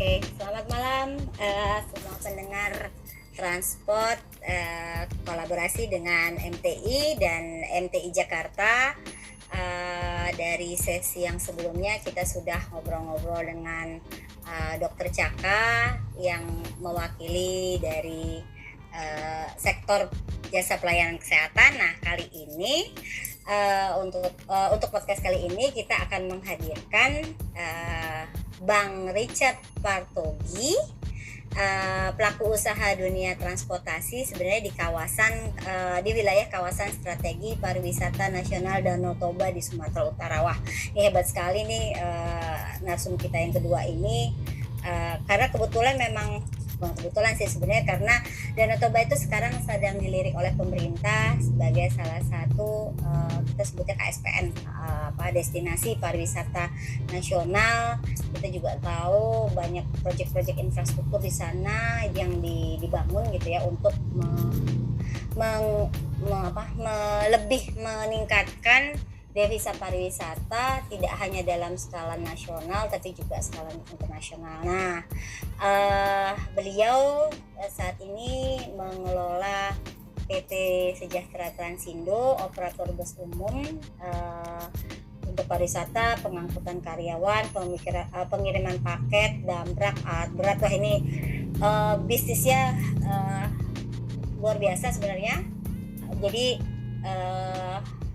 Oke, selamat malam semua pendengar transport kolaborasi dengan MTI dan MTI Jakarta. Dari sesi yang sebelumnya kita sudah ngobrol-ngobrol dengan Dokter Caka yang mewakili dari sektor jasa pelayanan kesehatan. Nah, kali ini untuk podcast kali ini kita akan menghadirkan Bang Richard Partogi, pelaku usaha dunia transportasi sebenarnya di wilayah kawasan strategi pariwisata nasional Danau Toba di Sumatera Utara. Wah, ini hebat sekali nih narsum kita yang kedua ini, karena kebetulan sih sebenarnya, karena Danau Toba itu sekarang sedang dilirik oleh pemerintah sebagai salah satu kita sebutnya KSPN, destinasi pariwisata nasional. Kita juga tahu banyak proyek-proyek infrastruktur di sana yang dibangun gitu ya, untuk lebih meningkatkan devisa pariwisata tidak hanya dalam skala nasional tapi juga skala internasional. Nah, beliau saat ini mengelola PT Sejahtera Transindo, operator bus umum untuk pariwisata, pengangkutan karyawan, pengiriman paket, damrak, alat berat. Wah, ini bisnisnya luar biasa sebenarnya. Jadi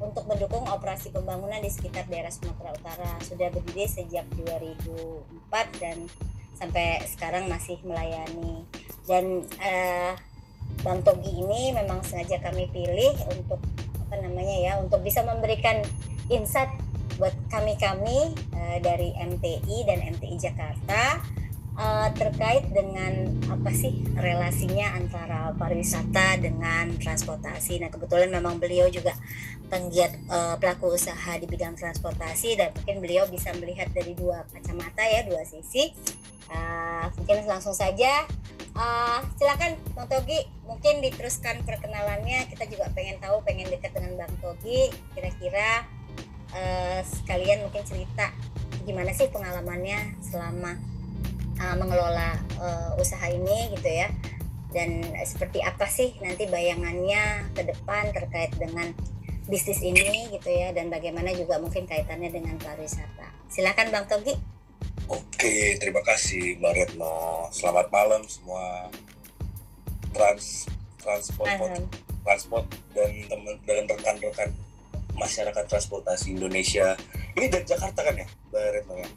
untuk mendukung operasi pembangunan di sekitar daerah Sumatera Utara sudah berdiri sejak 2004 dan sampai sekarang masih melayani. Dan Bang Togi ini memang sengaja kami pilih untuk untuk bisa memberikan insight buat kami dari MTI dan MTI Jakarta terkait dengan apa sih relasinya antara pariwisata dengan transportasi. Nah, kebetulan memang beliau juga penggiat pelaku usaha di bidang transportasi, dan mungkin beliau bisa melihat dari dua kacamata ya, dua sisi. Mungkin langsung saja silakan Bang Togi, mungkin diteruskan perkenalannya. Kita juga pengen dekat dengan Bang Togi. Kira-kira sekalian mungkin cerita gimana sih pengalamannya selama mengelola usaha ini gitu ya, dan seperti apa sih nanti bayangannya ke depan terkait dengan bisnis ini gitu ya, dan bagaimana juga mungkin kaitannya dengan pariwisata. Silakan Bang Togi. Oke, terima kasih Mbak Retno. Selamat malam semua transport dan rekan-rekan masyarakat transportasi Indonesia. Ini dari Jakarta kan ya, Mbak Retno ya?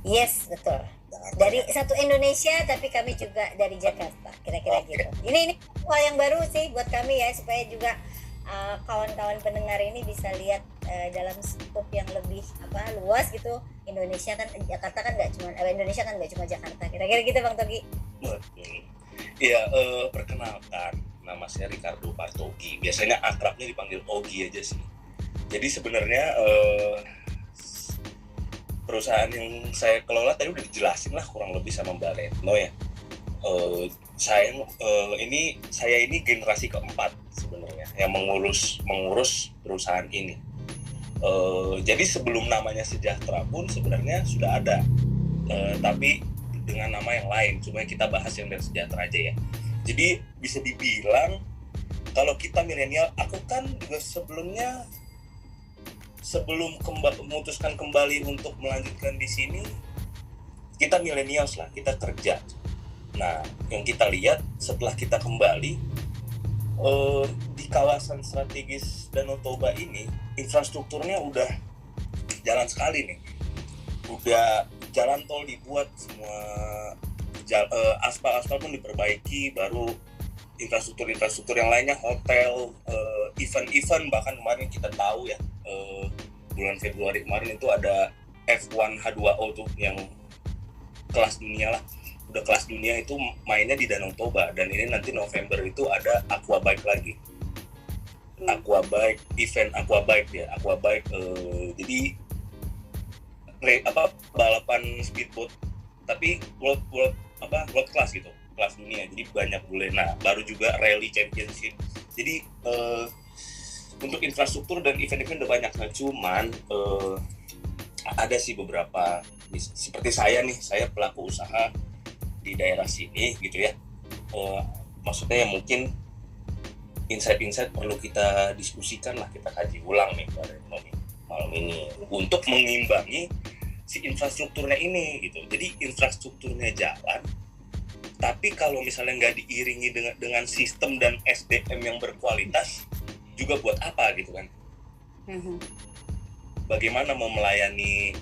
Yes, betul. Jakarta, dari ya? Satu Indonesia, tapi kami juga dari Jakarta, kira-kira gitu. Ini hal yang baru sih buat kami ya, supaya juga kawan-kawan pendengar ini bisa lihat dalam skop yang lebih luas gitu. Indonesia kan, Jakarta kan Indonesia kan nggak cuma Jakarta, kira-kira gitu Bang Togi. Iya, perkenalkan, nama saya Ricardo Partogi. Biasanya akrabnya dipanggil Ogi aja sih. Jadi sebenarnya perusahaan yang saya kelola tadi udah dijelasin lah kurang lebih sama Mbak Retno ya. Saya ini generasi keempat sebenarnya yang mengurus perusahaan ini. Jadi sebelum namanya Sejahtera pun sebenarnya sudah ada, tapi dengan nama yang lain. Cuma kita bahas yang dari Sejahtera aja ya. Jadi bisa dibilang kalau kita milenial, aku kan juga sebelum memutuskan kembali untuk melanjutkan di sini, kita millennials lah, kita kerja. Nah, yang kita lihat setelah kita kembali di kawasan strategis Danau Toba ini, infrastrukturnya udah jalan sekali nih. Udah jalan tol dibuat semua, aspal pun diperbaiki, baru infrastruktur yang lainnya, hotel, event, bahkan kemarin kita tahu ya, bulan Februari kemarin itu ada F1 H2O tuh yang kelas dunia lah, udah kelas dunia itu mainnya di Danau Toba. Dan ini nanti November itu ada Aquabike lagi, event Aquabike, jadi balapan speedboat tapi world class gitu, kelas dunia, jadi banyak bule. Nah, baru juga rally championship. Jadi untuk infrastruktur dan event-event udah banyak. Nah, cuman ada sih beberapa, seperti saya nih, saya pelaku usaha di daerah sini gitu ya. Maksudnya yang mungkin insight-insight perlu kita diskusikan lah, kita kaji ulang nih pada malam ini untuk mengimbangi si infrastrukturnya ini gitu. Jadi infrastrukturnya jalan, tapi kalau misalnya nggak diiringi dengan sistem dan SDM yang berkualitas, juga buat apa gitu kan? Bagaimana mau melayani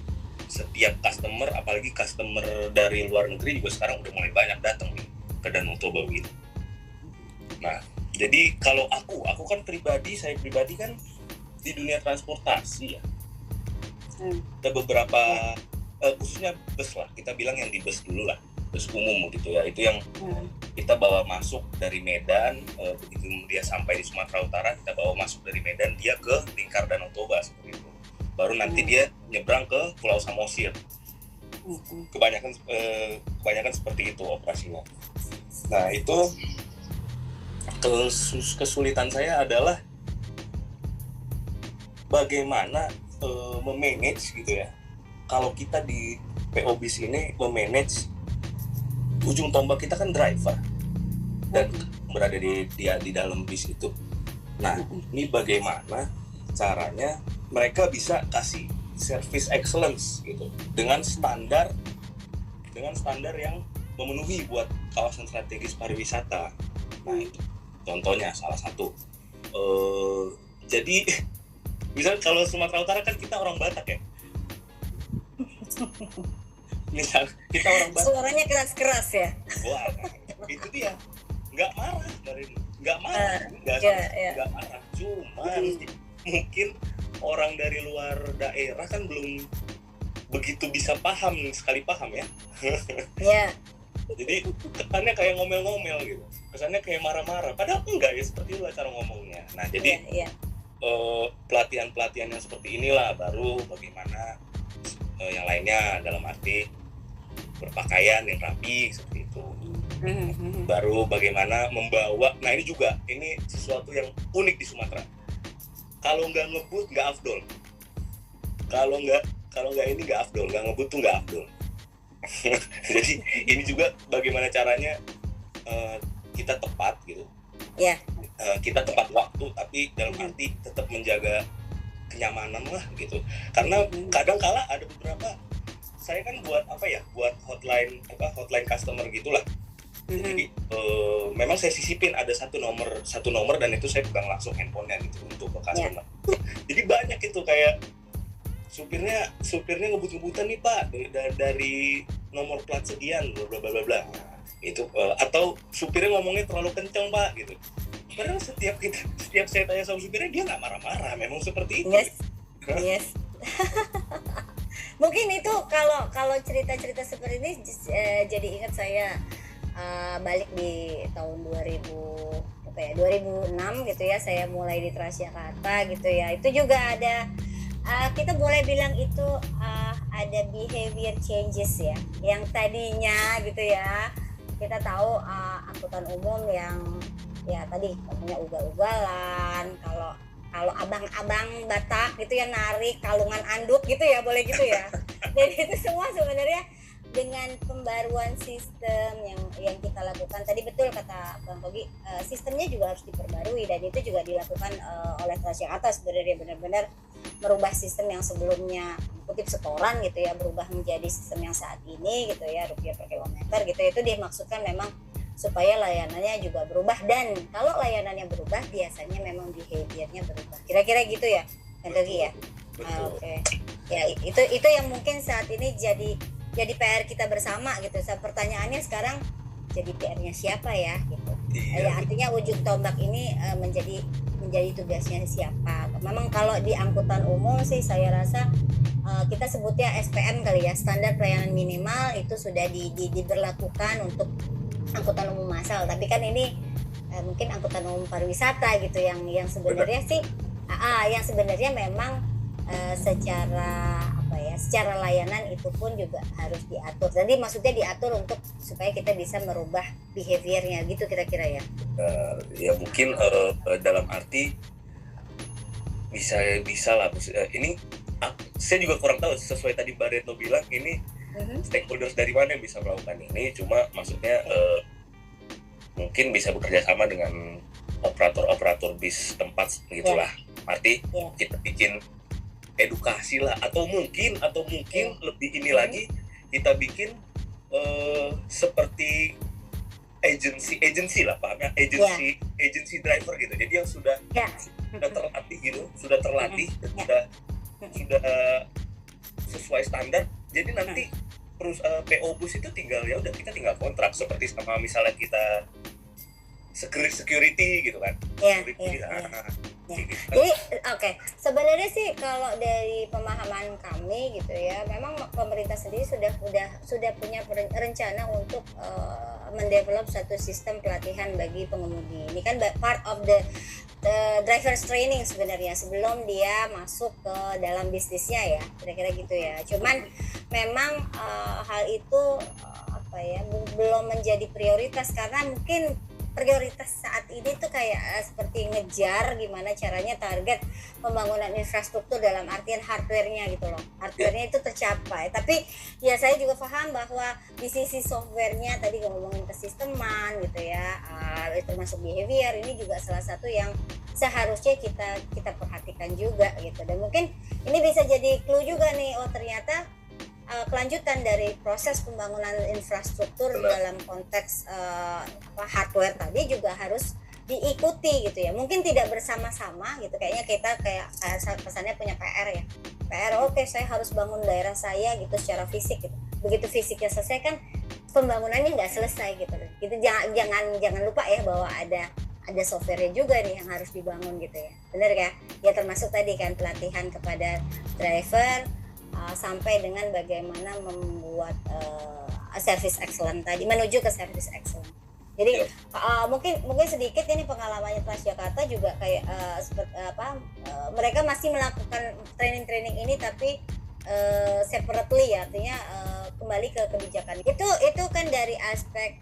setiap customer, apalagi customer dari luar negeri juga sekarang udah mulai banyak datang nih ke Danau Toba gitu. Nah, jadi kalau aku kan saya pribadi kan di dunia transportasi ya. Ada beberapa khususnya bus lah, kita bilang yang di bus dulu lah, bus umum gitu ya. Itu yang kita bawa masuk dari Medan, begitu dia sampai di Sumatera Utara, kita bawa masuk dari Medan, dia ke lingkar Danau Toba seperti itu. Baru nanti dia nyebrang ke Pulau Samosir. Kebanyakan seperti itu operasinya. Nah, itu kesulitan saya adalah bagaimana memanage gitu ya. Kalau kita di PO bis ini memanage, ujung tombak kita kan driver dan berada di dalam bis itu. Nah, ini bagaimana caranya mereka bisa kasih service excellence gitu dengan standar yang memenuhi buat kawasan strategis pariwisata. Nah, itu contohnya salah satu. Jadi misal kalau Sumatera Utara kan kita orang Batak ya. Misal kita orang Batak. Suaranya keras-keras ya. Wah, itu dia. Nggak marah, nggak marah. Cuma mungkin orang dari luar daerah kan belum begitu bisa sekali paham ya. Iya. Jadi kesannya kayak ngomel-ngomel gitu, kesannya kayak marah-marah, padahal enggak ya, seperti itulah cara ngomongnya. Nah, jadi pelatihan-pelatihan yang seperti inilah baru bagaimana yang lainnya, dalam arti berpakaian yang rapi seperti itu. Baru bagaimana membawa, nah ini sesuatu yang unik di Sumatera. Kalau nggak ngebut nggak afdol. Kalau nggak ini nggak afdol, nggak ngebut tuh nggak afdol. Jadi ini juga bagaimana caranya kita tepat gitu. Yeah. Kita tepat waktu, tapi dalam arti tetap menjaga kenyamanan lah gitu. Karena kadang kala ada beberapa, saya kan buat hotline customer gitulah. Jadi memang saya sisipin ada satu nomor dan itu saya pegang langsung handphonenya gitu untuk ke customer. Jadi banyak itu kayak supirnya ngebut-ngebutan nih Pak dari nomor plat sekian bla bla bla bla. Itu atau supirnya ngomongnya terlalu kencang Pak gitu. Padahal setiap saya tanya sama supirnya dia nggak marah-marah, memang seperti itu. Yes. Mungkin itu kalau cerita-cerita seperti ini jadi ingat saya balik di tahun 2006 gitu ya, saya mulai di Transjakarta gitu ya. Itu juga ada kita boleh bilang itu ada behavior changes ya, yang tadinya gitu ya kita tahu angkutan umum yang ya tadi namanya ugal-ugalan, kalau abang-abang Batak gitu ya narik kalungan anduk gitu ya, boleh gitu ya. Jadi itu semua sebenarnya dengan pembaruan sistem yang kita lakukan tadi, betul kata Bang Togi, sistemnya juga harus diperbarui, dan itu juga dilakukan oleh Transjakarta sebenarnya, benar-benar merubah sistem yang sebelumnya kutip setoran gitu ya, berubah menjadi sistem yang saat ini gitu ya, rupiah per kilometer gitu. Itu dimaksudkan memang supaya layanannya juga berubah, dan kalau layanannya berubah biasanya memang behaviornya berubah, kira-kira gitu ya Bang Togi ya. Oke. Ya itu yang mungkin saat ini jadi PR kita bersama gitu. Pertanyaannya sekarang jadi PR-nya siapa ya gitu. Ya artinya ujung tombak ini menjadi tugasnya siapa. Memang kalau di angkutan umum sih saya rasa kita sebutnya SPM kali ya, standar pelayanan minimal, itu sudah diberlakukan untuk angkutan umum massal. Tapi kan ini mungkin angkutan umum pariwisata gitu yang sebenarnya sih yang sebenarnya memang secara layanan itu pun juga harus diatur. Jadi maksudnya diatur untuk supaya kita bisa merubah behaviornya gitu kira-kira ya. Ya mungkin dalam arti bisa lah. Ini saya juga kurang tahu sesuai tadi Mbak Retno bilang ini stakeholders dari mana yang bisa melakukan ini, cuma maksudnya mungkin bisa bekerja sama dengan operator bis tempat gitulah. Arti kita bikin edukasi lah, atau mungkin lebih ini lagi kita bikin seperti agency lah, pahamnya agency driver gitu. Jadi yang sudah terlatih gitu, sudah terlatih dan sudah sesuai standar. Jadi nanti PO bus itu tinggal kita tinggal kontrak seperti sama misalnya kita security gitu kan. Jadi sebenarnya sih kalau dari pemahaman kami gitu ya, memang pemerintah sendiri sudah punya rencana untuk mendevelop satu sistem pelatihan bagi pengemudi. Ini kan part of the driver's training sebenarnya sebelum dia masuk ke dalam bisnisnya ya, kira-kira gitu ya. Cuman memang hal itu belum menjadi prioritas, karena mungkin prioritas saat ini tuh kayak seperti ngejar gimana caranya target pembangunan infrastruktur dalam artian hardware-nya gitu loh. Hardware-nya itu tercapai. Tapi ya saya juga paham bahwa di sisi software-nya tadi ngomongin kesisteman gitu ya, termasuk behavior, ini juga salah satu yang seharusnya kita perhatikan juga gitu. Dan mungkin ini bisa jadi clue juga nih, ternyata kelanjutan dari proses pembangunan infrastruktur dalam konteks hardware tadi juga harus diikuti gitu ya. Mungkin tidak bersama-sama gitu, kayaknya kita kesannya punya PR ya. PR saya harus bangun daerah saya gitu secara fisik gitu. Begitu fisiknya selesai kan pembangunannya nggak selesai gitu. Gitu jangan lupa ya bahwa ada software-nya juga nih yang harus dibangun gitu ya. Benar ya? Ya termasuk tadi kan pelatihan kepada driver, sampai dengan bagaimana membuat service excellent tadi, menuju ke service excellent. Jadi mungkin sedikit ini pengalamannya Transjakarta juga kayak mereka masih melakukan training ini tapi separately ya, artinya kembali ke kebijakan. Itu kan dari aspek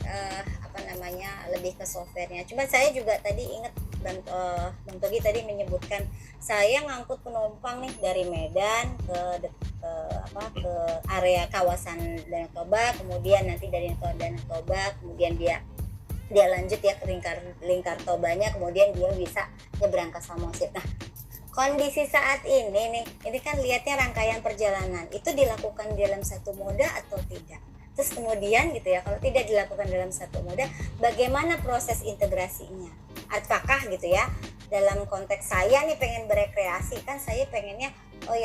lebih ke softwarenya. Cuma saya juga tadi ingat Bang Togi tadi menyebutkan saya ngangkut penumpang nih dari Medan ke area kawasan Danau Toba, kemudian nanti dari Danau Toba kemudian dia lanjut ya ke lingkar Tobanya, kemudian dia bisa nyebrang ke Samosir. Nah, kondisi saat ini kan lihatnya rangkaian perjalanan itu dilakukan dalam satu moda atau tidak. Terus kemudian gitu ya, kalau tidak dilakukan dalam satu moda, bagaimana proses integrasinya? Apakah gitu ya, dalam konteks saya nih pengen berekreasi, kan saya pengennya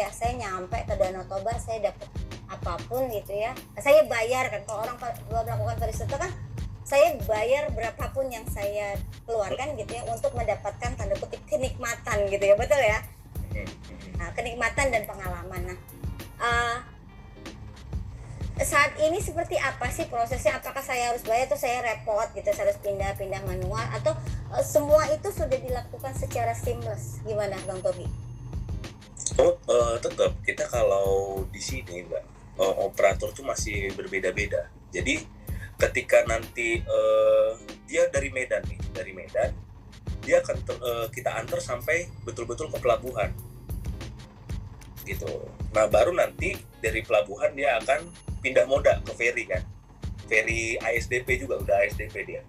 saya nyampe ke Danau Toba, saya dapat apapun gitu ya, saya bayar kan. Kalau orang melakukan pariwisata kan saya bayar berapapun yang saya keluarkan gitu ya, untuk mendapatkan tanda kutip kenikmatan gitu ya, betul ya. Nah, kenikmatan dan pengalaman. Saat ini seperti apa sih prosesnya? Apakah saya harus bayar atau saya repot gitu, saya harus pindah manual, atau semua itu sudah dilakukan secara seamless? Gimana Bang Tobi? Tetap kita kalau di sini Mbak, operator tuh masih berbeda-beda. Jadi ketika nanti dia dari Medan, dia akan kita antar sampai betul-betul ke pelabuhan gitu. Nah baru nanti dari pelabuhan dia akan pindah moda ke ferry kan, ferry ASDP juga, udah ASDP dia.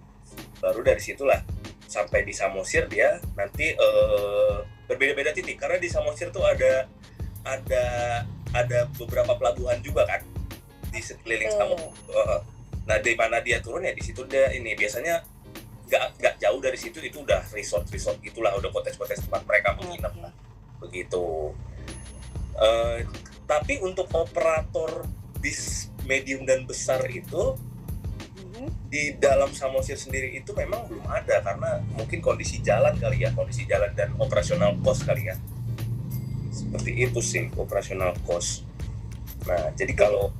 Baru dari situlah sampai di Samosir, dia nanti berbeda-beda titik, karena di Samosir tuh ada beberapa pelabuhan juga kan di sekeliling Samosir. Nah di mana dia turun ya di situ dia ini biasanya nggak jauh dari situ, itu udah resort gitulah, udah kotes tempat mereka menginap lah begitu. Tapi untuk operator bis medium dan besar itu di dalam Samosir sendiri itu memang belum ada, karena mungkin kondisi jalan dan operasional cost kali ya, seperti itu sih, operasional cost. Nah jadi kalau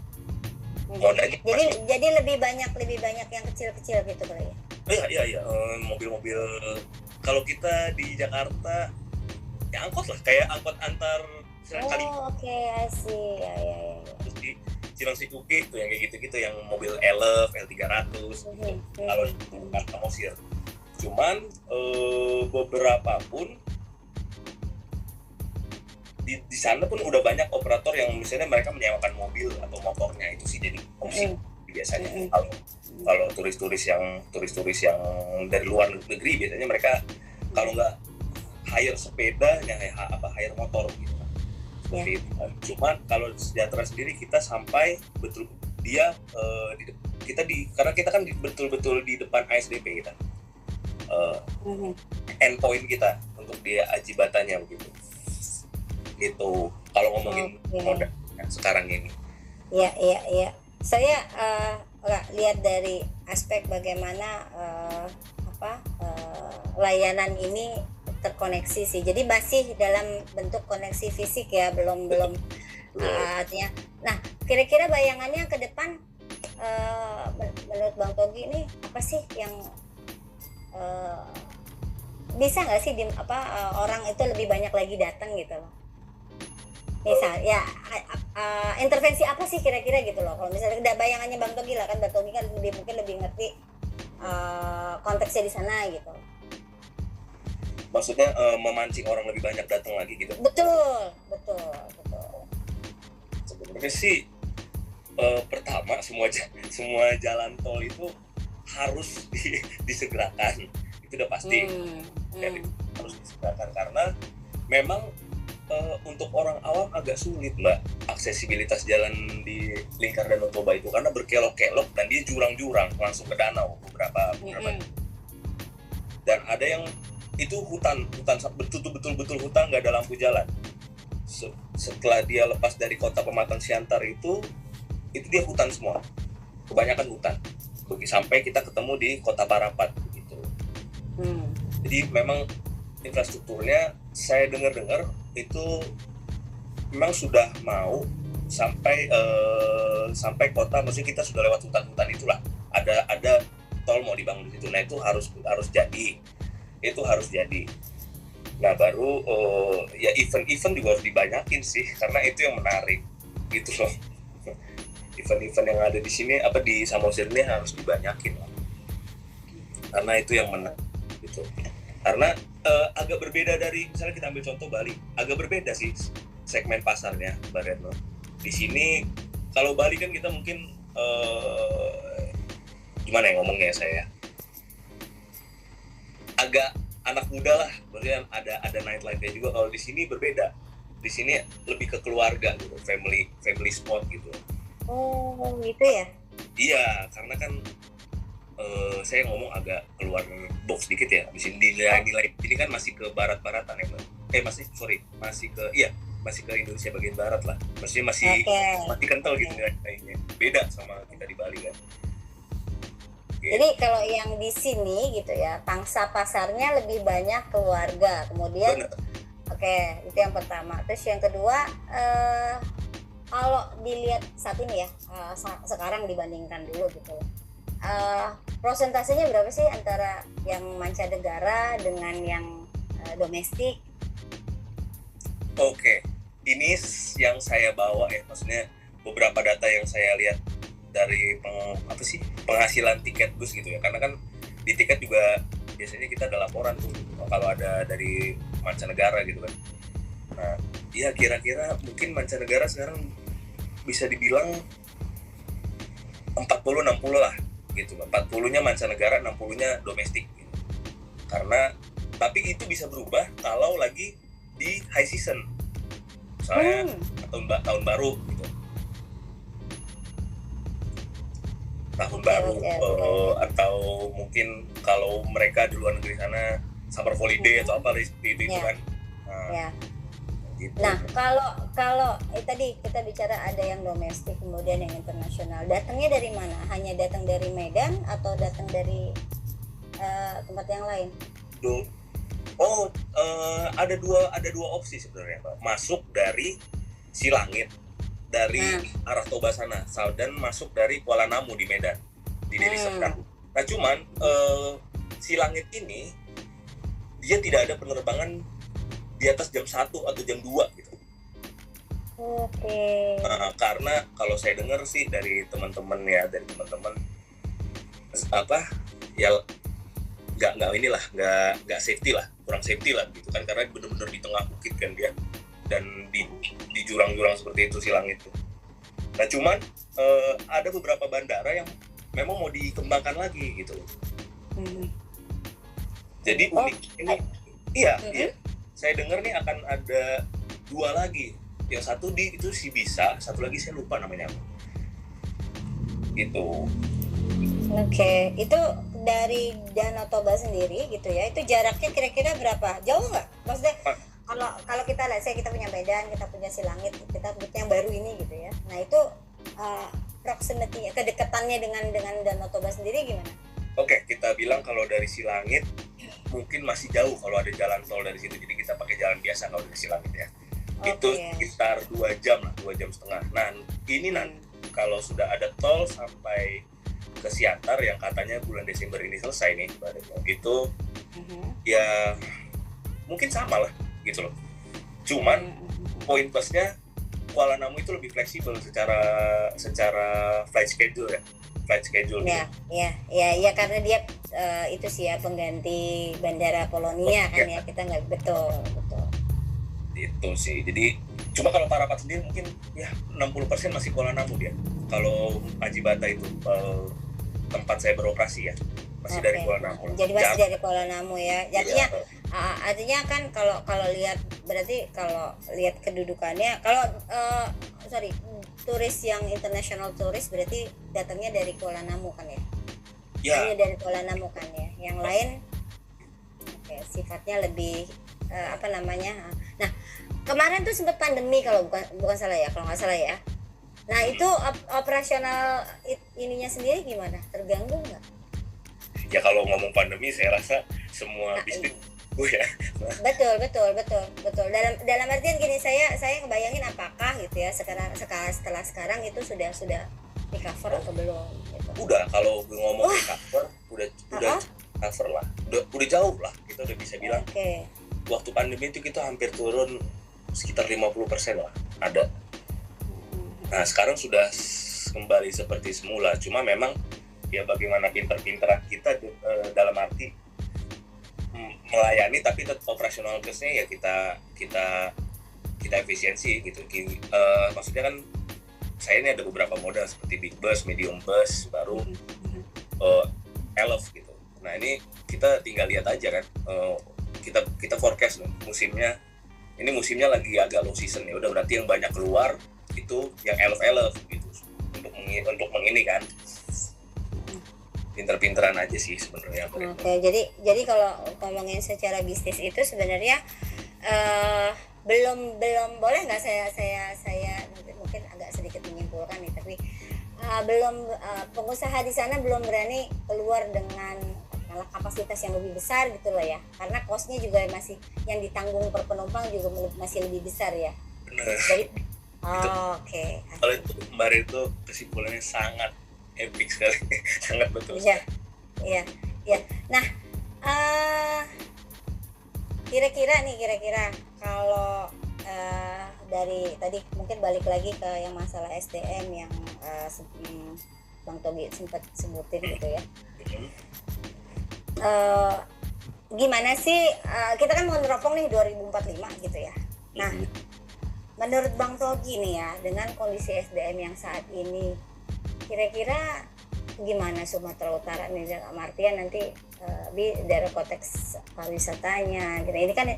modalnya jadi lebih banyak yang kecil-kecil gitu kali ya. Iya, mobil-mobil kalau kita di Jakarta ya angkot lah, kayak angkot antar kali. I see. Ya. Terus di Cilengsi Uki tuh yang kayak gitu-gitu, yang mobil Elf, L300 kalau bukan Samosir. Cuman beberapa pun di sana pun udah banyak operator yang misalnya mereka menyewakan mobil atau motornya, itu sih jadi opsi biasanya. Kalau turis-turis yang dari luar negeri biasanya mereka kalau nggak hire sepeda ya hire motor gitu kan. Seperti itu. Cuman kalau Sejahtera sendiri kita sampai betul dia karena kita kan betul-betul di depan ASDP kita. Endpoint kita untuk dia ajibatannya begitu. Gitu. Kalau ngomongin modal sekarang ini. Iya. Saya lihat dari aspek bagaimana layanan ini terkoneksi sih. Jadi masih dalam bentuk koneksi fisik ya, belum artinya. Nah, kira-kira bayangannya ke depan menurut Bang Togi ini apa sih yang bisa nggak sih orang itu lebih banyak lagi datang gitu loh? Misal ya intervensi apa sih kira-kira gitu loh, kalau misalnya udah bayangannya Bang Togi lah, kan Bang Togi kan mungkin lebih ngerti konteksnya di sana gitu. Maksudnya memancing orang lebih banyak datang lagi gitu. Betul. Sebenarnya sih pertama semua jalan tol itu harus disegerakan, itu udah pasti. Harus disegerakan karena memang untuk orang awam agak sulit Mbak aksesibilitas jalan di Lingkar Danau Toba itu karena berkelok-kelok dan dia jurang-jurang langsung ke danau beberapa. Dan ada yang itu hutan betul hutan, nggak ada lampu jalan. Setelah dia lepas dari kota Pematang Siantar itu dia hutan semua, kebanyakan hutan sampai kita ketemu di kota Parapat gitu. Jadi memang infrastrukturnya saya dengar itu memang sudah mau sampai kota, maksudnya kita sudah lewat hutan-hutan itulah, ada tol mau dibangun di situ. Nah itu harus jadi. Nah baru ya event juga harus dibanyakin sih, karena itu yang menarik gitu loh. Event-event yang ada di sini di Samosir ini harus dibanyakin lah, karena itu yang menarik gitu. Karena agak berbeda dari misalnya kita ambil contoh Bali, agak berbeda sih segmen pasarnya Mbak Retno. Di sini kalau Bali kan kita mungkin gimana ya ngomongnya saya, agak anak muda lah, maksudnya ada nightlife-nya juga. Kalau di sini berbeda, di sini lebih ke keluarga gitu, family spot gitu. Oh gitu ya? Iya, karena kan saya ngomong agak keluar box dikit ya. Di sini nilai ini kan masih ke barat-baratan ya, Mbak. Masih ke Indonesia bagian barat lah. Maksudnya masih kental gitu kayaknya. Beda sama kita di Bali kan. Jadi kalau yang di sini gitu ya, pangsa pasarnya lebih banyak keluarga. Kemudian itu yang pertama. Terus yang kedua, kalau dilihat saat ini ya, sekarang dibandingkan dulu gitu, prosentasenya berapa sih antara yang mancanegara dengan yang domestik? Oke, ini yang saya bawa ya, maksudnya beberapa data yang saya lihat dari penghasilan tiket bus gitu ya, karena kan di tiket juga biasanya kita ada laporan tuh kalau ada dari mancanegara gitu kan. Nah, ya kira-kira mungkin mancanegara sekarang bisa dibilang 40-60 lah gitu, 40-nya mancanegara, 60-nya domestik gitu. Karena tapi itu bisa berubah kalau lagi di high season, misalnya tahun baru gitu, atau mungkin kalau mereka di luar negeri sana summer holiday atau apa itu kan. Gitu. Nah kalau tadi kita bicara ada yang domestik kemudian yang internasional, datangnya dari mana? Hanya datang dari Medan atau datang dari tempat yang lain? Ada dua opsi sebenarnya, Pak. Masuk dari Silangit dari arah Toba sana, dan masuk dari Kuala Namu di Medan, di Deli Serdang. Nah cuman Silangit ini dia tidak ada penerbangan di atas jam 1 atau jam 2 gitu. Oke. Karena kalau saya dengar sih dari teman-teman ya, nggak safety lah, kurang safety lah gitu kan, karena benar-benar di tengah bukit kan dia. dan di jurang-jurang seperti itu Silangit tuh. Nah cuman ada beberapa bandara yang memang mau dikembangkan lagi gitu. Jadi unik ini, iya. Saya dengar nih akan ada 2 lagi. Yang satu itu sih bisa, satu lagi saya lupa namanya apa. Gitu. Oke, itu dari Danau Toba sendiri gitu ya. Itu jaraknya kira-kira berapa? Jauh nggak? Maksudnya kalau kita lihat, saya kita punya Medan, kita punya Silangit, kita yang baru ini gitu ya. Nah itu proximity, kedekatannya dengan Danau Toba sendiri gimana? Oke, kita bilang kalau dari Silangit mungkin masih jauh kalau ada jalan tol dari situ. Jadi kita pakai jalan biasa kalau dari Silangit ya. Itu sekitar 2 jam lah, 2 jam setengah. Nah ini nanti kalau sudah ada tol sampai ke Siantar yang katanya bulan Desember ini selesai nih, itu ya mungkin sama lah gitu loh. Cuman poin plusnya Kuala Namu itu lebih fleksibel secara flight schedule ya. Gitu. Ya karena dia itu sih ya pengganti Bandara Polonia kan ya, kita nggak betul. Itu sih. Jadi cuma kalau Parapat sendiri mungkin ya 60% masih Kuala Namu dia. Kalau Haji Bata itu tempat saya beroperasi ya masih dari Kuala Namu. Jadi masih dari Kuala Namu ya. Jadinya artinya kan kalau lihat, berarti kalau lihat kedudukannya, kalau turis yang international turis berarti datangnya dari Kuala Namu kan ya? Hanya dari Kuala Namu kan ya. Yang lain sifatnya lebih Nah, kemarin tuh sempat pandemi kalau bukan salah ya, kalau nggak salah ya. Nah, itu operasional ininya sendiri gimana? Terganggu nggak? Ya kalau ngomong pandemi saya rasa semua bisnis ya. Betul. Dalam artian gini, saya ngebayangin apakah gitu ya setelah sekarang itu sudah di cover atau belum gitu. Udah, kalau ngomong di cover udah cover lah. Udah jauh lah. Kita udah bisa bilang. Waktu pandemi itu kita hampir turun sekitar 50% lah ada. Nah sekarang sudah kembali seperti semula. Cuma memang ya bagaimana pinter-pinteran kita dalam arti melayani, tapi tetap operasional costnya ya kita efisiensi gitu. Maksudnya kan saya ini ada beberapa modal seperti big bus, medium bus, baru elf gitu. Nah ini kita tinggal lihat aja kan. Kita forecast loh, musimnya lagi agak low season ya, udah berarti yang banyak keluar itu yang elf gitu untuk mengini kan. Pinter-pinteran aja sih sebenarnya. Jadi kalau ngomongin secara bisnis itu sebenarnya belum boleh nggak saya mungkin agak sedikit menyimpulkan nih, tapi belum pengusaha di sana belum berani keluar dengan kapasitas yang lebih besar gitu loh ya, karena cost-nya juga masih yang ditanggung per penumpang juga masih lebih besar ya. Benar. Jadi kalau itu kemarin itu kesimpulannya sangat epic sekali. Sangat betul. Iya. Nah, kira-kira kalau dari tadi mungkin balik lagi ke yang masalah SDM yang Bang Togi sempat sebutin gitu ya. Gimana sih kita kan mau neropong nih 2045 gitu ya. Nah, menurut Bang Togi nih ya, dengan kondisi SDM yang saat ini, kira-kira gimana Sumatera Utara nih dalam artian nanti dari konteks pariwisatanya gitu. Ini kan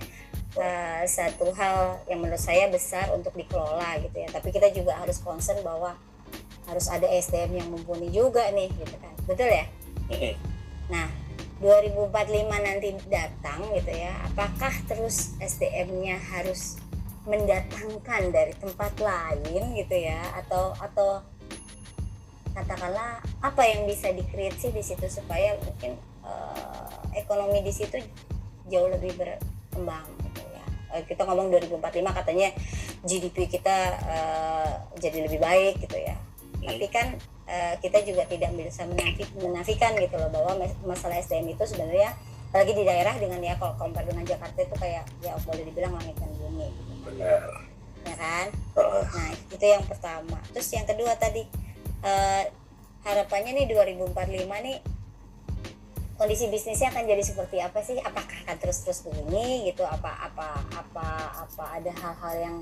satu hal yang menurut saya besar untuk dikelola gitu ya, tapi kita juga harus concern bahwa harus ada SDM yang mumpuni juga nih gitu kan, betul ya? Nah 2045 nanti datang gitu ya, apakah terus SDM-nya harus mendatangkan dari tempat lain gitu ya, atau katakanlah apa yang bisa di-create sih di situ supaya mungkin ekonomi di situ jauh lebih berkembang gitu ya. Kita ngomong 2045 katanya GDP kita jadi lebih baik gitu ya. Tapi kan kita juga tidak bisa menafikan gitu loh bahwa masalah SDM itu sebenarnya apalagi di daerah dengan ya kalau compare dengan Jakarta itu kayak ya boleh dibilang langit dan bumi gitu. Benar. Ya kan? Nah, itu yang pertama. Terus yang kedua tadi harapannya nih 2045 nih kondisi bisnisnya akan jadi seperti apa sih? Apakah akan terus-terus begini gitu? Apa ada hal-hal yang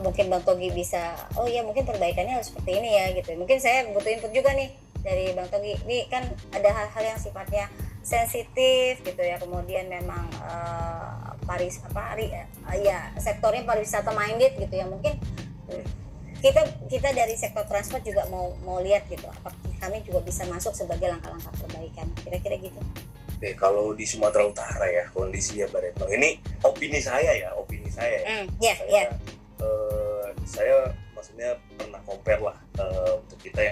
mungkin Bang Togi bisa, oh ya mungkin perbaikannya harus seperti ini ya gitu. Mungkin saya butuh input juga nih dari Bang Togi. Ini kan ada hal-hal yang sifatnya sensitif gitu ya. Kemudian memang sektornya pariwisata minded gitu ya. Mungkin kita dari sektor transport juga mau lihat gitu. Apakah kami juga bisa masuk sebagai langkah-langkah perbaikan? Kira-kira gitu. Oke, kalau di Sumatera Utara ya kondisinya Mbak Retno, ini opini saya ya. Saya maksudnya pernah compare lah untuk kita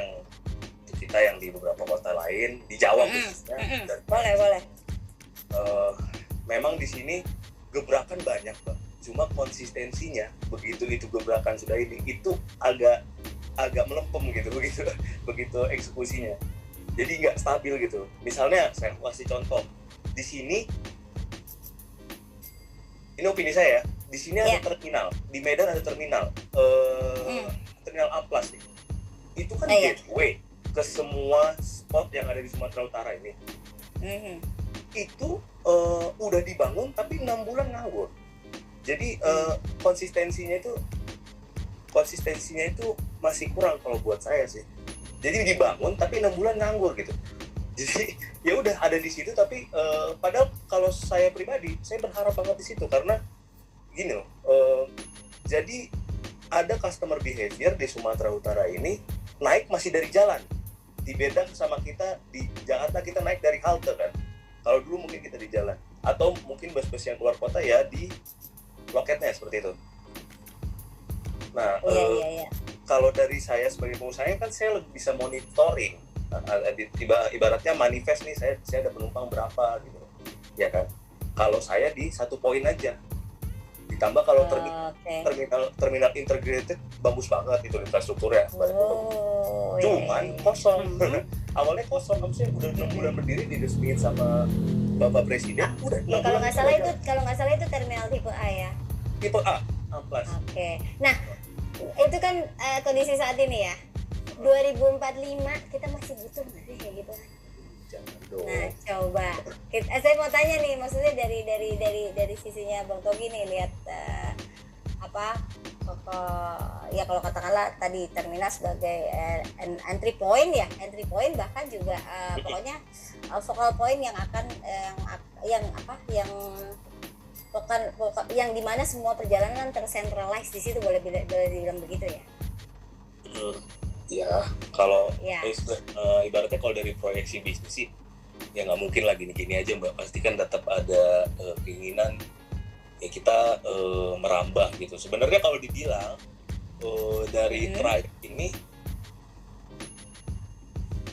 yang di beberapa kota lain di Jawa khususnya. Boleh. Memang di sini gebrakan banyak Mbak, cuma konsistensinya begitu itu gebrakan sudah ini itu agak melempem gitu begitu eksekusinya. Jadi nggak stabil gitu. Misalnya saya kasih contoh, di sini ini opini saya ya, di sini ada terminal, di Medan ada terminal, terminal Amplas nih. Itu kan gateway ke semua spot yang ada di Sumatera Utara ini. Itu udah dibangun tapi 6 bulan nganggur. Jadi konsistensinya itu masih kurang kalau buat saya sih. Jadi dibangun tapi 6 bulan nganggur gitu. Jadi ya udah ada di situ tapi padahal kalau saya pribadi saya berharap banget di situ karena gini loh. Jadi ada customer behavior di Sumatera Utara ini naik masih dari jalan. Dibeda sama kita di Jakarta, kita naik dari halte kan. Kalau dulu mungkin kita di jalan atau mungkin bus-bus yang keluar kota ya di loketnya seperti itu. Nah, kalau dari saya sebagai pengusaha kan saya lebih bisa monitoring. Ibaratnya manifest nih, saya ada penumpang berapa gitu, ya kan? Kalau saya di satu poin aja, ditambah kalau terminal integrated bagus banget itu infrastrukturnya. Cuman kosong. Awalnya kosong, maksudnya udah 6 bulan berdiri diresmiin sama Bapak Presiden. Ya, kalau nggak salah itu terminal tipe A ya. Tipe A, Amplas. Oke. Nah, itu kan kondisi saat ini ya. 2045 kita masih butuh nggak sih kayak gitu? Jangan dong. Nah, coba. Saya mau tanya nih, maksudnya dari sisinya Bang Togi nih lihat kalau katakanlah tadi terminal sebagai entry point bahkan juga pokoknya focal point yang akan yang dimana semua perjalanan tersentralize di situ, boleh dibilang begitu ya? Ya, kalau ibaratnya kalau dari proyeksi bisnis sih ya nggak mungkin lah gini-gini aja Mbak, pasti kan tetap ada keinginan ya kita merambah gitu. Sebenarnya kalau dibilang dari trayek ini,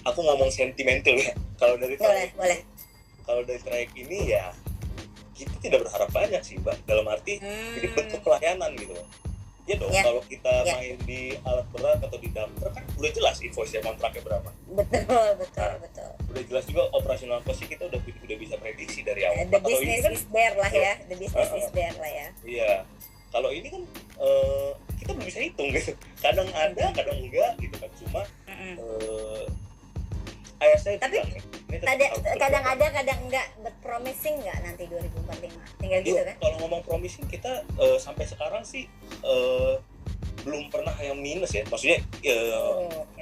aku ngomong sentimental ya, kalau dari trayek ini ya kita tidak berharap banyak sih Mbak, dalam arti ini bentuk pelayanan gitu. Ya dong, kalau kita main di alat berat atau di dumper kan udah jelas invoice kontraknya berapa. Betul. Udah jelas juga operasional cost kita udah bisa prediksi dari awal. The business is there lah ya, the business is there lah ya. Iya, kalau ini kan kita belum bisa hitung gitu. Kadang ada, kadang enggak gitu kan. Cuma ayah saya tapi kadang ada, kadang enggak, but promising enggak nanti 2045? Tinggal gitu kan? Kalau ngomong promising kita sampai sekarang sih belum pernah yang minus ya. Maksudnya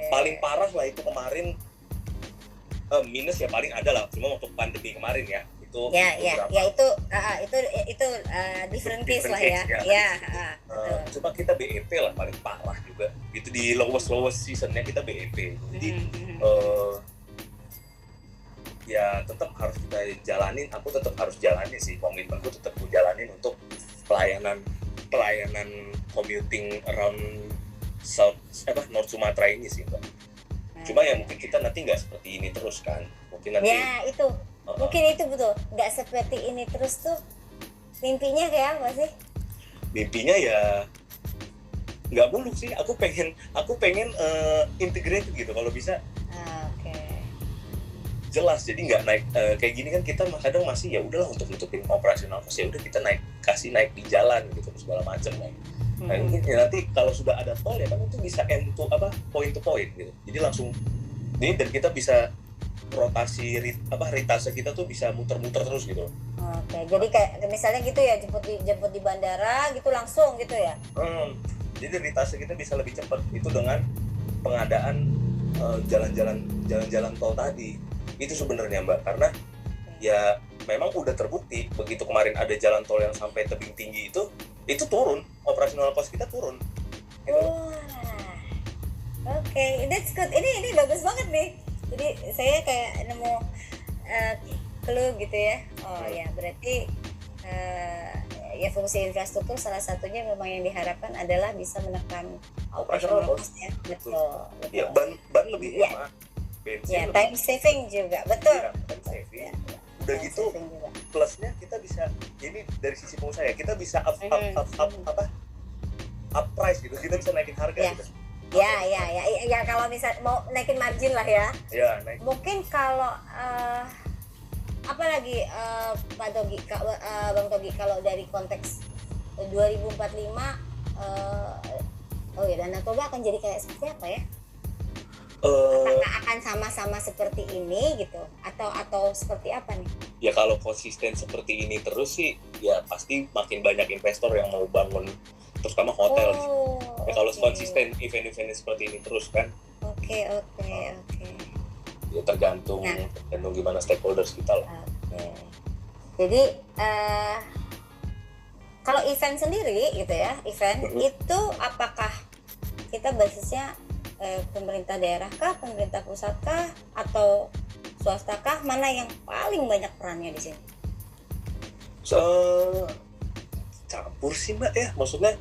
paling parah lah itu kemarin minus ya paling ada lah. Cuma untuk pandemi kemarin ya. Itu itu different case lah ya. Cuma kita BEP lah paling parah juga. Itu di lowest seasonnya kita BEP. Jadi ya tetap harus kita jalanin. Aku tetap harus jalanin sih, komitmenku tetap aku jalanin untuk pelayanan commuting around North Sumatera ini sih Mbak. Cuma ya mungkin kita nanti nggak seperti ini terus kan, mungkin nanti ya itu mungkin itu betul, nggak seperti ini terus tuh mimpinya kayak apa sih? Mimpinya ya nggak muluk sih, aku pengen integrated gitu kalau bisa. Jelas, jadi nggak naik kayak gini kan kita kadang masih ya udahlah untuk nutupin operasional cost, ya udah kita naik di jalan gitu segala macam lah. Nah mungkin ya nanti kalau sudah ada tol ya kan itu bisa point to point gitu, jadi langsung ini dan kita bisa rotasi ritase kita tuh bisa muter-muter terus gitu. Oke, jadi kayak misalnya gitu ya, jemput di bandara gitu langsung gitu ya. Jadi ritase kita bisa lebih cepat itu dengan pengadaan jalan-jalan tol tadi. Itu sebenarnya Mbak, karena ya memang udah terbukti begitu kemarin ada jalan tol yang sampai tebing tinggi itu turun, operasional cost kita turun. Gitu. Oke, that's good. Ini bagus banget nih. Jadi saya kayak nemu clue gitu ya. Oh ya, berarti ya fungsi infrastruktur salah satunya memang yang diharapkan adalah bisa menekan operasional cost ya. Betul. Ya, ban lebih hemat. Bensin ya, time saving juga, betul. Ya, time saving. Udah gitu plusnya kita bisa, ini dari sisi pengusaha ya, kita bisa up price gitu, kita bisa naikin harga gitu. Ya kalau misal mau naikin margin lah ya. Ya, naik. Mungkin kalau apalagi Pak Togi, Bang Togi, kalau dari konteks 2045 oh ya, Danau Toba akan jadi kayak seperti apa ya? Apakah akan sama-sama seperti ini gitu atau seperti apa nih? Ya kalau konsisten seperti ini terus sih ya pasti makin banyak investor yang mau bangun terutama hotel. Ya kalau konsisten event-event seperti ini terus kan. Oke. Ya tergantung gimana stakeholders kita lah. Jadi kalau event sendiri gitu ya, itu apakah kita basisnya pemerintah daerah kah, pemerintah pusat kah, atau swasta kah? Mana yang paling banyak perannya di sini? Campur sih Mbak ya, maksudnya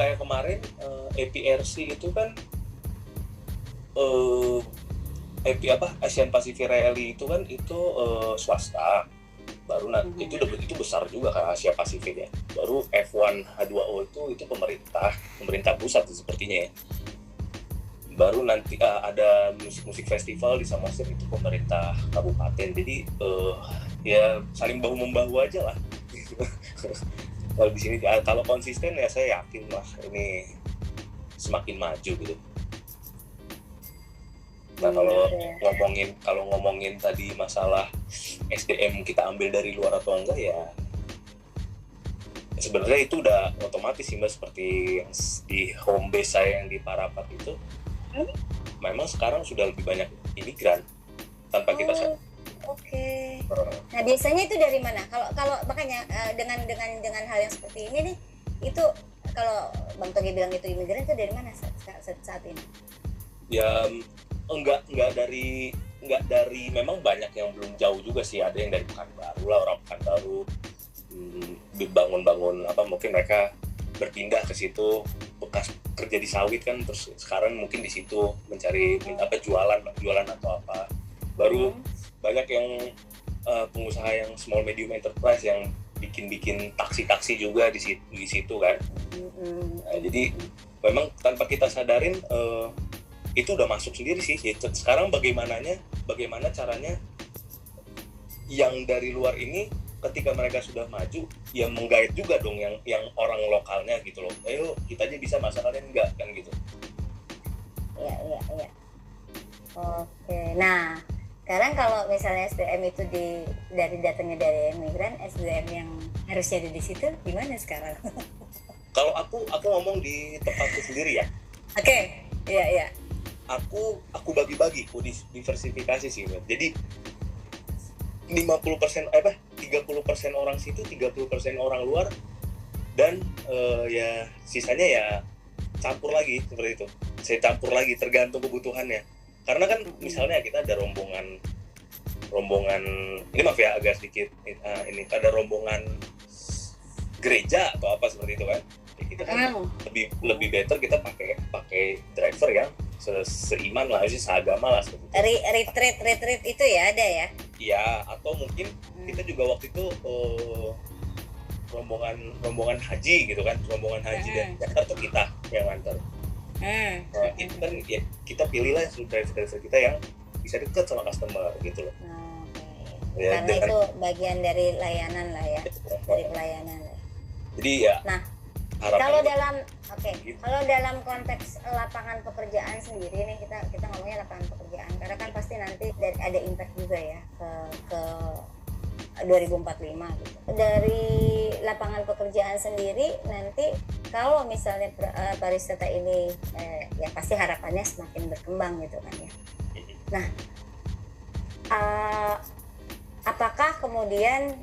kayak kemarin APRC itu kan Asian Pacific Rally itu kan swasta, baru itu besar juga kan Asia Pasifik ya. Baru F1 H2O itu pemerintah pusat sepertinya ya. Baru nanti ada musik festival di Samosir itu pemerintah kabupaten. Jadi ya saling bahu membahu aja lah. Kalau di sini kalau konsisten ya saya yakin lah ini semakin maju gitu. Nah kalau ngomongin tadi masalah SDM kita ambil dari luar atau enggak ya sebenarnya itu udah otomatis sih Mbak, seperti yang di home base saya yang di Parapat itu. Memang sekarang sudah lebih banyak imigran tanpa kita sadar. Oke. Nah biasanya itu dari mana? Kalau makanya dengan hal yang seperti ini nih, itu kalau Bang Togi bilang itu imigran itu dari mana saat ini? Ya enggak dari memang banyak yang belum jauh juga sih, ada yang dari Pekanbaru lah, orang Pekanbaru dibangun mungkin mereka berpindah ke situ, bekas kerja di sawit kan, terus sekarang mungkin di situ mencari jualan atau apa. Baru banyak yang pengusaha yang small medium enterprise yang bikin taksi juga di situ kan. Nah, jadi memang tanpa kita sadarin itu udah masuk sendiri sih. Sekarang bagaimana caranya yang dari luar ini ketika mereka sudah maju ya menggait juga dong yang orang lokalnya gitu loh. Ayo kita aja bisa, masa kalian enggak kan gitu. Iya. Oke. Nah, sekarang kalau misalnya SDM itu datangnya dari imigran, SDM yang harusnya ada di situ gimana sekarang? Kalau aku ngomong di tempatku sendiri ya. Oke. Iya. Aku bagi-bagi, aku diversifikasi sih. Jadi 30% orang situ, 30% orang luar, dan ya sisanya ya campur lagi seperti itu. Saya campur lagi tergantung kebutuhannya. Karena kan misalnya kita ada rombongan ini maaf ya agak sedikit ini ada rombongan gereja atau apa seperti itu kan. Ya, kita kan lebih better kita pakai driver yang seiman lah, seagama lah seperti itu. Retreat itu ya ada ya? Iya, atau mungkin kita juga waktu itu rombongan haji gitu kan, rombongan haji dan Jakarta tuh kita yang nganter. Nah, itu kan ya kita pilihlah driver kita yang bisa dekat sama customer gitu loh. Ya, karena itu bagian dari layanan lah ya, dari pelayanan. Jadi ya. Nah, Kalau harapannya dalam gitu. kalau dalam konteks lapangan pekerjaan sendiri nih, kita ngomongnya lapangan pekerjaan karena kan pasti nanti ada impact juga ya ke 2045 gitu. Dari lapangan pekerjaan sendiri nanti kalau misalnya pariwisata ini ya pasti harapannya semakin berkembang gitu kan ya. Nah, uh, apakah kemudian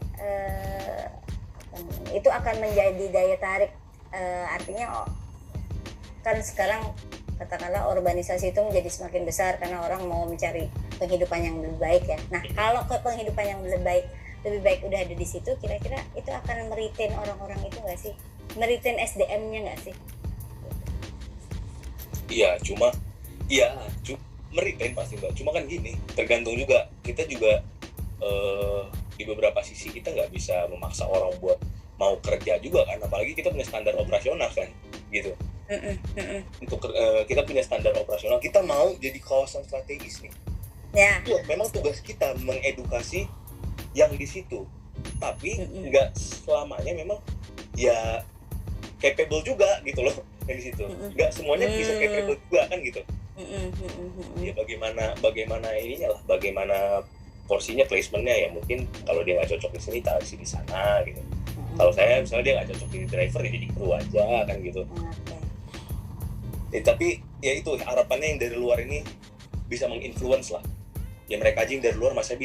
itu akan menjadi daya tarik, artinya kan sekarang katakanlah urbanisasi itu menjadi semakin besar karena orang mau mencari penghidupan yang lebih baik ya. Nah, kalau ke penghidupan yang lebih baik udah ada di situ, kira-kira itu akan meretain orang-orang itu nggak sih? Meretain SDM-nya nggak sih? Iya, meretain pasti Mbak. Cuma kan gini, tergantung juga. Kita juga di beberapa sisi kita nggak bisa memaksa orang buat mau kerja juga kan, apalagi kita punya standar operasional kan, gitu. Untuk kita punya standar operasional, kita mau jadi kawasan strategis nih. Ya, memang tugas kita mengedukasi yang di situ, tapi nggak selamanya memang ya capable juga gitu loh yang di situ. Nggak semuanya bisa capable juga kan gitu. Ya bagaimana ininya lah, bagaimana porsinya, placementnya ya, mungkin kalau dia nggak cocok di sini taruh di sana gitu. Kalau saya misalnya dia nggak cocok jadi driver ya jadi kru aja kan gitu. Tapi ya itu harapannya yang dari luar ini bisa menginfluence lah. Ya mereka aja yang dari luar masa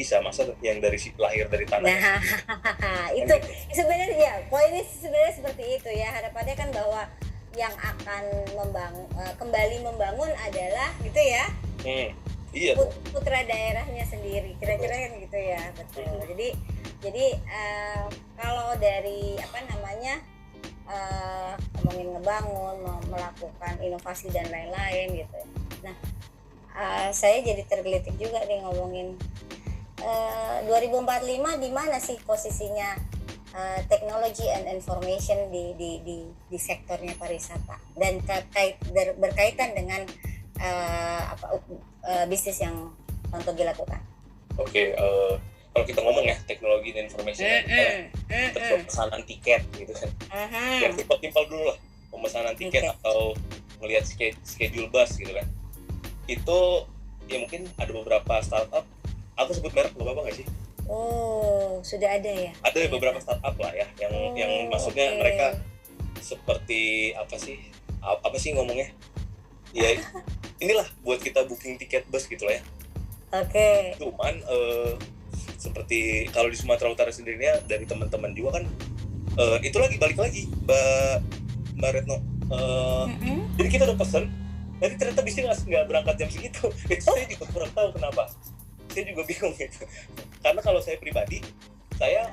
yang dari lahir dari tanah. Nah, itu sebenarnya ya, poinnya sebenarnya seperti itu ya. Harapannya kan bahwa yang akan kembali membangun adalah gitu ya. Iya. Putra daerahnya sendiri, kira-kira kan gitu ya, betul. Jadi kalau dari ngomongin ngebangun, melakukan inovasi dan lain-lain gitu. Nah, saya jadi tergelitik juga nih ngomongin 2045 di mana sih posisinya technology and information di sektornya pariwisata dan berkaitan dengan bisnis yang Tontogi lakukan. Oke, kalau kita ngomong ya teknologi dan informasi, pemesanan tiket gitu kan. Yang simpel dulu lah, pemesanan tiket atau melihat schedule bus gitu kan. Itu ya mungkin ada beberapa startup, aku sebut merek nggak apa-apa nggak sih? Oh, sudah ada ya? Ada beberapa startup lah ya, yang maksudnya mereka seperti apa sih ngomongnya? Ya inilah buat kita booking tiket bus gitu lah ya. Oke. Cuman seperti kalau di Sumatera Utara sendirinya dari teman-teman juga kan itu balik lagi Mbak Retno. Jadi kita udah pesen, tapi ternyata bisnya nggak berangkat jam segitu. Itu saya juga kurang tahu kenapa. Saya juga bingung gitu. Karena kalau saya pribadi, saya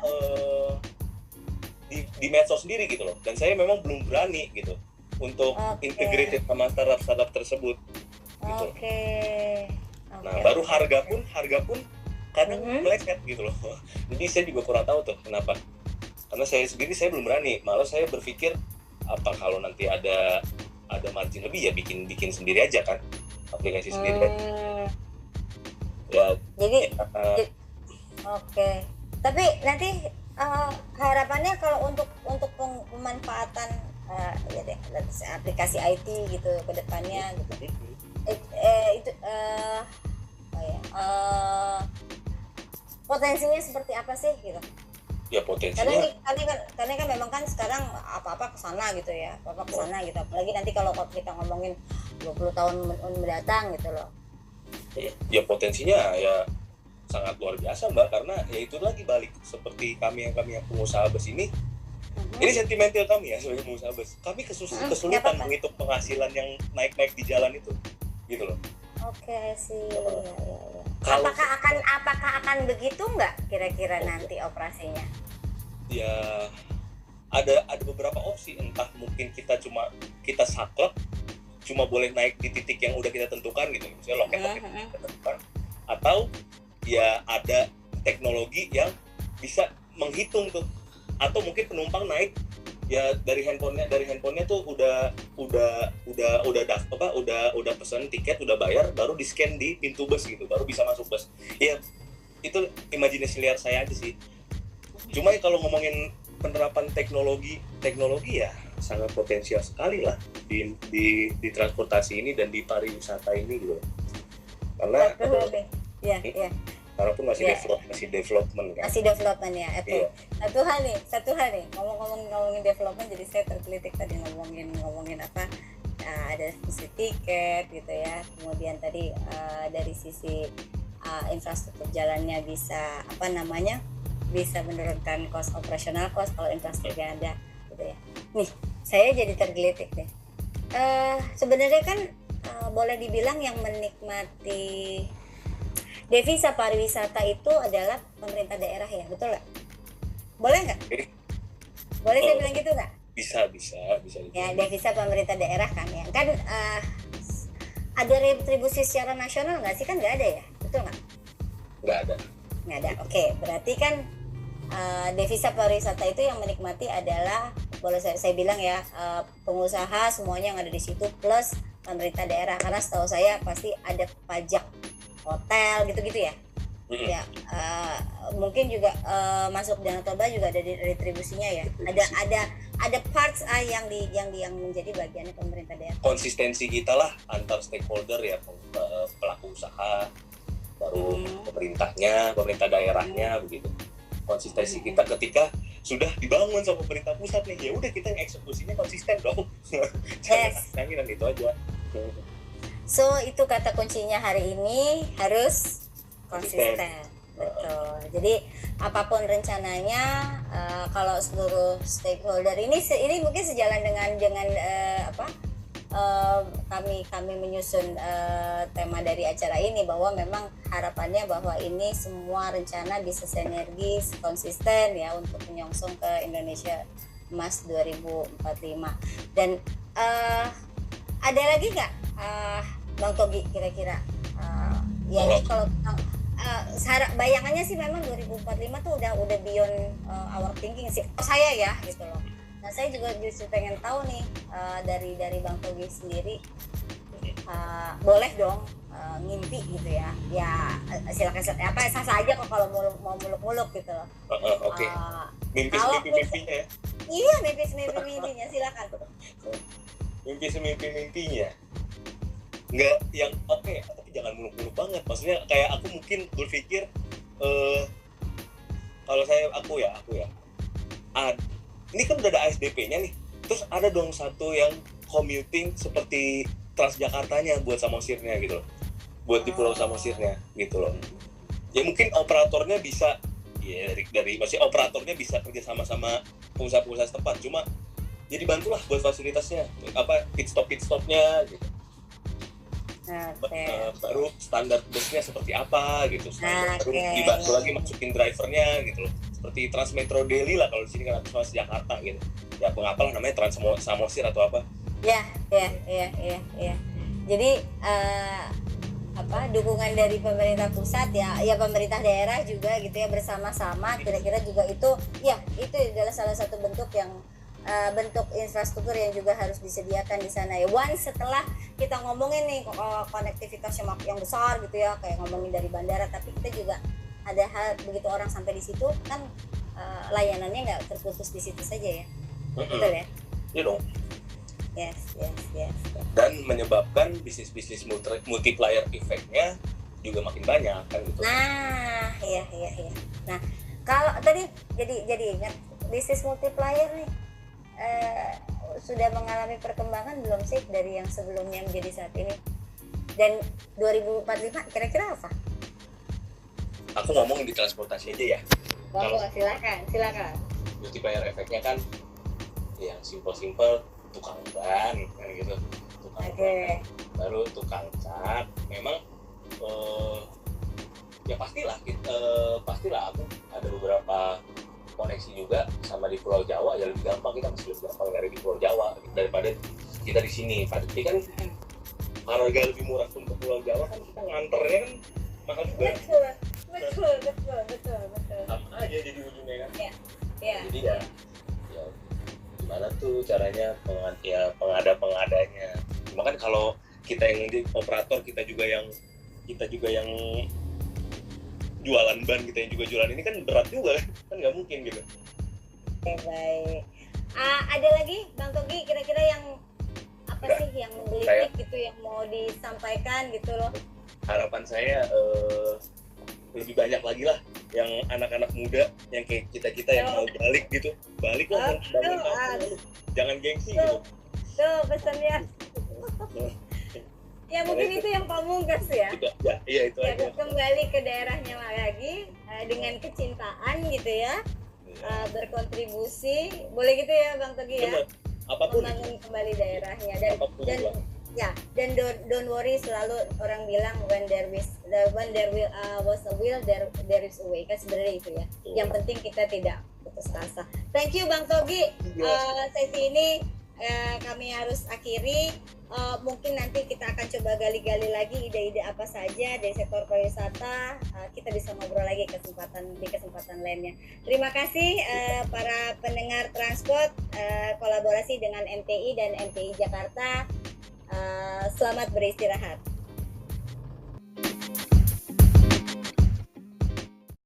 di medsos sendiri gitu loh, dan saya memang belum berani gitu untuk integrated sama startup tersebut. Gitu. Nah, baru harga pun kadang meleset gitu loh. Jadi saya juga kurang tahu tuh kenapa. Karena saya belum berani. Malah saya berpikir apa kalau nanti ada margin lebih ya bikin sendiri aja kan, aplikasi sendiri. Ya. Jadi Tapi nanti harapannya kalau untuk pemanfaatan aplikasi IT gitu ke depannya gitu. Potensinya seperti apa sih gitu? Ya potensinya. Karena kan memang kan sekarang apa-apa kesana gitu ya, gitu. Apalagi nanti kalau kita ngomongin 20 tahun mendatang gitu loh. Ya potensinya ya sangat luar biasa Mbak, karena ya itu lagi balik seperti kami yang pengusaha bus ini. Ini sentimental kami ya sebagai pengusaha bus. Kami kesulitan menghitung penghasilan yang naik di jalan itu, gitu loh. Oke sih. Ya. Apakah akan begitu nggak kira-kira nanti operasinya? Ya ada beberapa opsi, entah mungkin kita saklek cuma boleh naik di titik yang udah kita tentukan gitu, misalnya loket kita tentukan, atau ya ada teknologi yang bisa menghitung tuh, atau mungkin penumpang naik ya dari handphonenya tuh udah pesan tiket, udah bayar, baru di scan di pintu bus gitu, baru bisa masuk bus. Ya itu imajinasi liar saya aja sih. Cuma kalau ngomongin penerapan teknologi ya sangat potensial sekali lah di transportasi ini dan di pariwisata ini gitu. Karena ya, ya. Walaupun masih development kan. Masih development ya. Oke. Iya. Satu hal nih. Ngomongin development, jadi saya tergelitik tadi ngomongin apa? Ada sisi tiket gitu ya. Kemudian tadi dari sisi infrastruktur jalannya bisa bisa menurunkan operasional cost kalau infrastrukturnya ada gitu ya. Nih, saya jadi tergelitik deh. Sebenarnya kan boleh dibilang yang menikmati devisa pariwisata itu adalah pemerintah daerah ya, betul nggak? Boleh nggak? Boleh saya bilang gitu nggak? Bisa. Ya, devisa pemerintah daerah kan ya. Kan ada retribusi secara nasional nggak sih? Kan nggak ada ya, betul nggak? Nggak ada. Oke, berarti kan devisa pariwisata itu yang menikmati adalah, boleh saya bilang ya, pengusaha semuanya yang ada di situ plus pemerintah daerah, karena setahu saya pasti ada pajak hotel gitu-gitu ya. Ya, mungkin juga masuk Danau Toba juga ada retribusinya ya. Ada parts yang menjadi bagiannya pemerintah daerah. Konsistensi kita lah antar stakeholder ya, pelaku usaha, baru pemerintah daerahnya begitu. Konsistensi kita ketika sudah dibangun sama pemerintah pusat nih, ya udah kita eksekusinya konsisten dong. Yes. Dan itu aja. So itu kata kuncinya hari ini, harus konsisten. Betul. Jadi apapun rencananya, kalau seluruh stakeholder ini mungkin sejalan dengan kami menyusun tema dari acara ini, bahwa memang harapannya bahwa ini semua rencana bisa sinergis, konsisten ya untuk menyongsong ke Indonesia Emas 2045. Dan ada lagi nggak Bang Togi kira-kira kalau bayangannya sih memang 2045 tuh udah beyond our thinking sih, saya ya gitu loh. Nah, saya juga justru pengen tahu nih dari Bang Togi sendiri, boleh dong ngimpi gitu ya. Ya silakan sah aja kok kalau mau muluk-muluk gitu loh. Oke. Mimpinya ya. Iya, mimpinya silakan. Mimpi semimpi-mimpinya nggak yang oke, tapi jangan muluk-muluk banget. Maksudnya kayak aku mungkin berpikir kalau aku ya ini kan udah ada ASDP-nya nih, terus ada dong satu yang commuting seperti Transjakartanya buat Samosirnya gitu loh, buat di Pulau Samosirnya gitu loh. Ya mungkin operatornya bisa ya masih operatornya bisa kerja sama pengusaha-pengusaha setempat, cuma jadi bantulah buat fasilitasnya, pit stopnya gitu. Baru standar busnya seperti apa gitu, baru dibantu lagi masukin drivernya gitu loh, seperti Transmetro Daily lah kalau di sini kan, Trans Jakarta gitu ya, pengapalah namanya Trans Samosir atau apa ya. Jadi dukungan dari pemerintah pusat ya pemerintah daerah juga gitu ya, bersama-sama kira-kira juga itu adalah salah satu bentuk infrastruktur yang juga harus disediakan di sana ya. Setelah kita ngomongin nih konektivitas yang besar gitu ya, kayak ngomongin dari bandara, tapi kita juga ada hal begitu orang sampai di situ kan layanannya nggak terputus di situ saja ya. Betul ya? Iya dong. Yes. Dan menyebabkan bisnis multiplier efeknya juga makin banyak kan gitu. Nah, iya. Nah, kalau tadi jadi ingat bisnis multiplier nih, sudah mengalami perkembangan belum sih dari yang sebelumnya menjadi saat ini? Dan 2045 kira-kira apa? Aku ngomong di transportasi aja ya. Silakan. Multiplier efeknya kan yang simple tukang ban kan gitu, ban, baru tukang cat. Memang ya pastilah aku ada beberapa koneksi juga sama di Pulau Jawa, ya lebih gampang, kita masih lebih gampang dari di Pulau Jawa daripada kita di sini. Pasti kan harga lebih murah pun ke Pulau Jawa kan, kita nganternya kan mahal juga. Betul. Sama aja di ujungnya kan. Iya. Jadi ya gimana tuh caranya pengadanya. Cuma kan kalau kita yang di operator, kita juga yang jualan ban, kita yang juga jualan ini kan berat juga kan nggak mungkin gitu. Baik. Ada lagi Bang Togi kira-kira yang apa Enggak, sih yang saya menggelitik gitu yang mau disampaikan gitu loh? harapan saya lebih banyak lagi lah yang anak-anak muda yang kayak kita yang mau balik gitu, balik lah bangun kampung, jangan gengsi gitu. Tuh pesannya. Ya mungkin itu yang pamungkas ya. Ya, iya itu Ya aja. kembali ke daerahnya lagi dengan kecintaan gitu ya. Berkontribusi, boleh gitu ya Bang Togi ya. Bener. Apapun Membangun itu. kembali daerahnya dan Juga. ya dan don't worry, selalu orang bilang when there was a will there is a way, kan sebenarnya itu ya. Yang penting kita tidak putus asa. Thank you Bang Togi. Sesi ini kami harus akhiri. Mungkin nanti kita akan coba gali-gali lagi ide-ide apa saja dari sektor pariwisata. Kita bisa ngobrol lagi di kesempatan lainnya. Terima kasih para pendengar Transport, kolaborasi dengan MTI dan MTI Jakarta. Selamat beristirahat.